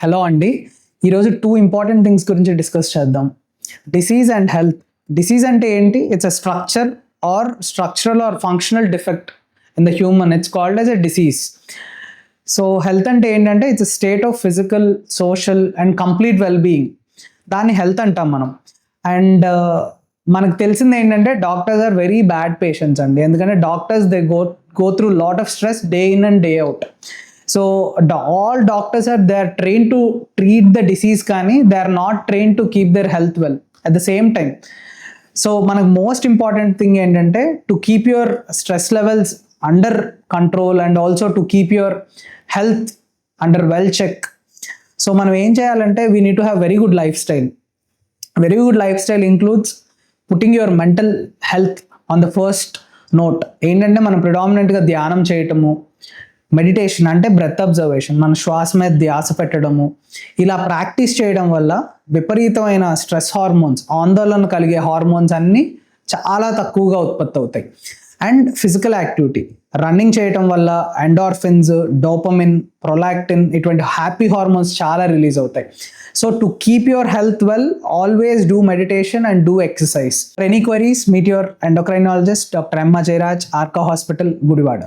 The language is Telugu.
హలో అండి. ఈరోజు 2 ఇంపార్టెంట్ థింగ్స్ గురించి డిస్కస్ చేద్దాం. Disease and health. డిసీజ్ అంటే ఏంటి? It's a structural or functional defect in the human. It's called as a disease. So health అంటే ఏంటంటే it's a state of physical, social and complete wellbeing. దాన్ని హెల్త్ అంటాం మనం. అండ్ మనకు తెలిసింది ఏంటంటే doctors are very bad patients అండి. ఎందుకంటే doctors they go through lot of stress day in and day out. So all doctors they are trained to treat the disease కానీ they are not trained to keep their health well at the same time. So మనకు మోస్ట్ ఇంపార్టెంట్ థింగ్ ఏంటంటే to keep your stress levels under control and also to keep your health under well check. So మనం ఏం చేయాలంటే we need to have very good life style. Very good life style includes putting your mental health on the first note. ఏంటంటే మనం ప్రిడామినెంట్గా ధ్యానం చేయటము, మెడిటేషన్ అంటే బ్రెత్ అబ్జర్వేషన్, మన శ్వాస మీద ధ్యాస పెట్టడము, ఇలా ప్రాక్టీస్ చేయడం వల్ల విపరీతమైన స్ట్రెస్ హార్మోన్స్, ఆందోళన కలిగే హార్మోన్స్ అన్నీ చాలా తక్కువగా ఉత్పత్తి అవుతాయి. అండ్ ఫిజికల్ యాక్టివిటీ, రన్నింగ్ చేయటం వల్ల ఎండార్ఫిన్స్, డోపమిన్, ప్రొలాక్టిన్ ఇటువంటి హ్యాపీ హార్మోన్స్ చాలా రిలీజ్ అవుతాయి. So to keep your health well, always do meditation and do exercise. For any queries, meet your endocrinologist doctor M. Ajayaraj, Arka hospital, Gudivada.